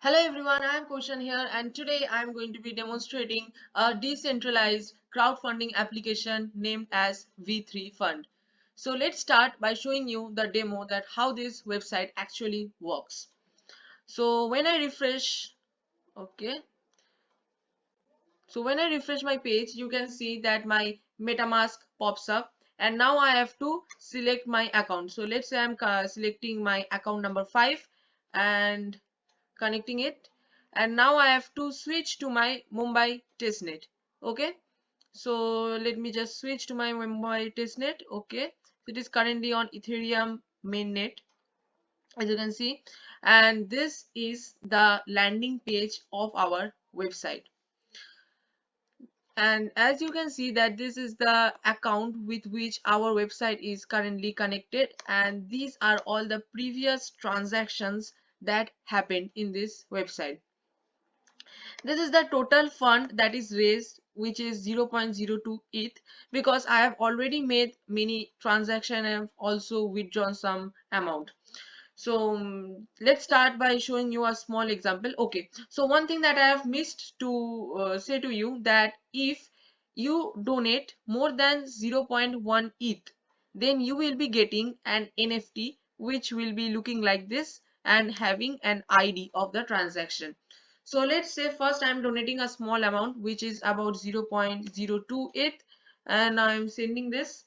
Hello everyone, I am Koshan here and today I am going to be demonstrating a decentralized crowdfunding application named as V3 Fund. So let's start by showing you the demo that how this website actually works. So when I refresh, okay, so when I refresh my page, you can see that my MetaMask pops up and now I have to select my account. So let's say I'm selecting my account number 5 and connecting it, and now I have to switch to my Mumbai testnet. Okay, so let me just switch to my Mumbai testnet. Okay, it is currently on Ethereum mainnet, as you can see, and this is the landing page of our website. And as you can see that this is the account with which our website is currently connected, and these are all the previous transactions that happened in this website. This is the total fund that is raised, which is 0.02 ETH, because I have already made many transactions and have also withdrawn some amount. So let's start by showing you a small example. Okay, so one thing that I have missed to say to you, that if you donate more than 0.1 ETH, then you will be getting an NFT which will be looking like this and having an ID of the transaction. So let's say first I'm donating a small amount which is about 0.02 ETH, and I'm sending this.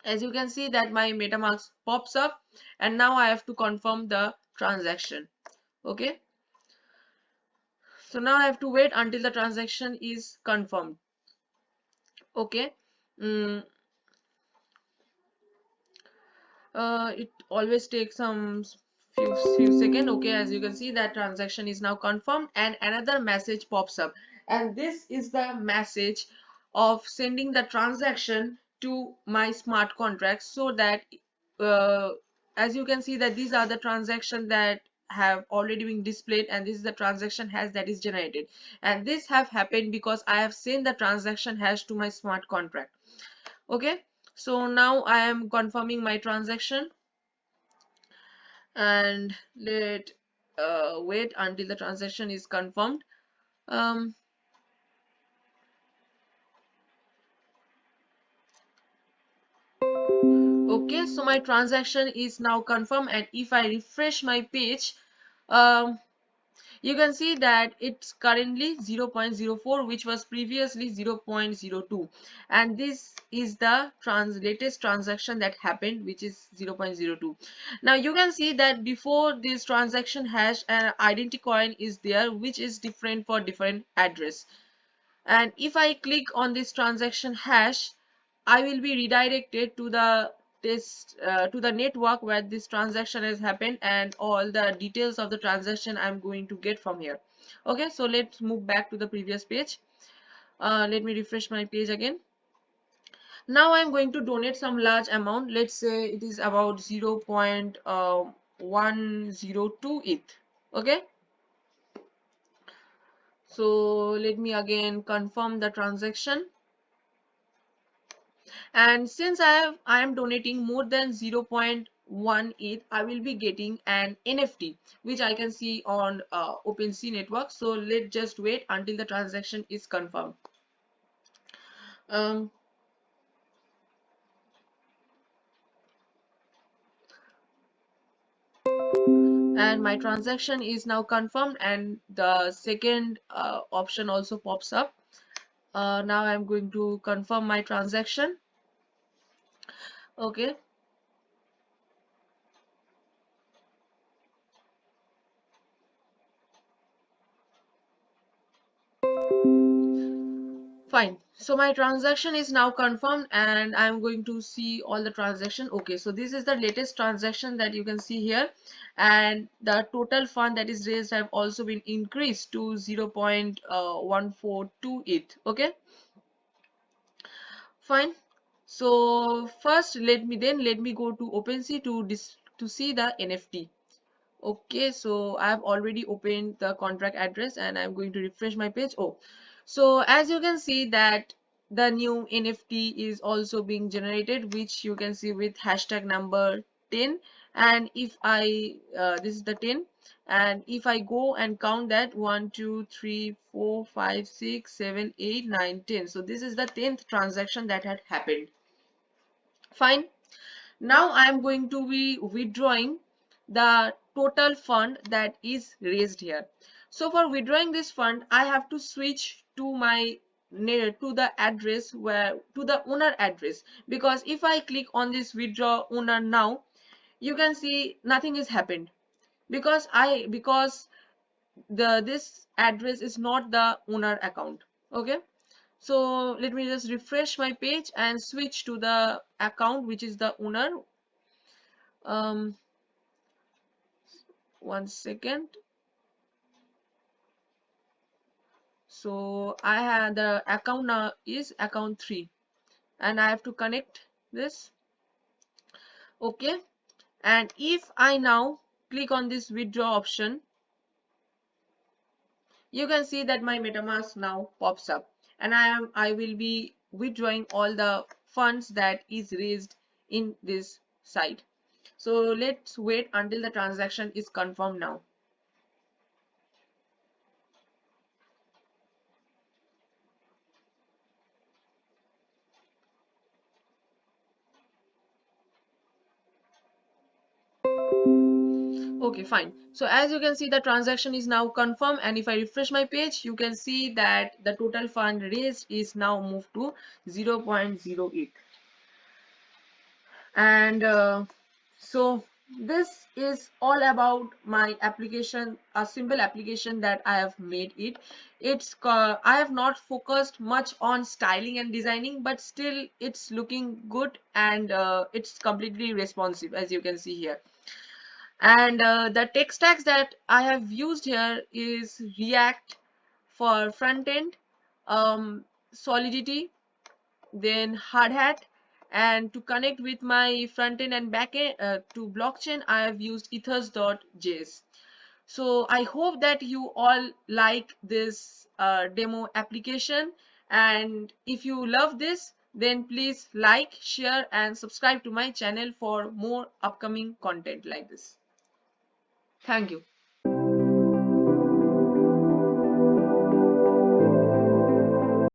As you can see that my MetaMask pops up and now I have to confirm the transaction. Okay, so now I have to wait until the transaction is confirmed. Okay, mm, it always takes some few seconds. Okay, as you can see that transaction is now confirmed and another message pops up, and this is the message of sending the transaction to my smart contract, so that uh, as you can see that these are the transactions that have already been displayed, and this is the transaction hash that is generated, and this have happened because I have sent the transaction hash to my smart contract. Okay, so now I am confirming my transaction, and let wait until the transaction is confirmed. um, okay, so my transaction is now confirmed, and if I refresh my page, um, you can see that it's currently 0.04, which was previously 0.02, and this is the latest transaction that happened, which is 0.02. Now you can see that before this transaction hash, an identity coin is there which is different for different address, and if I click on this transaction hash, I will be redirected to the to the network where this transaction has happened, and all the details of the transaction I'm going to get from here. Okay, so let's move back to the previous page. Let me refresh my page again. Now I'm going to donate some large amount. Let's say it is about 0.102 ETH. Okay, so let me again confirm the transaction. And since I am donating more than 0.1 ETH, I will be getting an NFT which I can see on OpenSea network. So let's just wait until the transaction is confirmed. um, and my transaction is now confirmed, and the second option also pops up. Now I'm going to confirm my transaction. Okay, fine. So my transaction is now confirmed, and I'm going to see all the transaction. Okay, so this is the latest transaction that you can see here, and the total fund that is raised have also been increased to 0.142 ETH. Okay, fine. So first let me go to OpenSea to see the NFT. Okay, so I have already opened the contract address and I'm going to refresh my page. Oh, so as you can see that the new NFT is also being generated, which you can see with hashtag number 10. And if I this is the 10, And if I go and count that 1 2 3 4 5 6 7 8 9 10, so this is the 10th transaction that had happened. Fine. Now I am going to be withdrawing the total fund that is raised here. So for withdrawing this fund, I have to switch to my to the address, where to the owner address, because if I click on this withdraw owner now, you can see nothing has happened, because the this address is not the owner account. Okay, so let me just refresh my page and switch to the account which is the owner. um 1 second. So I have the account now is account 3, and I have to connect this. Okay, and if I now click on this withdraw option, you can see that my MetaMask now pops up, and I will be withdrawing all the funds that is raised in this site. So let's wait until the transaction is confirmed now. Okay, fine. So as you can see, the transaction is now confirmed, and if I refresh my page, you can see that the total fund raised is now moved to 0.08. And so this is all about my application, a simple application that I have made it. I have not focused much on styling and designing, but still it's looking good, and it's completely responsive, as you can see here. And the tech stacks that I have used here is React for front end, Solidity, then Hardhat, and to connect with my front end and back end to blockchain, I have used ethers.js. So I hope that you all like this demo application, and if you love this, then please like, share, and subscribe to my channel for more upcoming content like this. Thank you.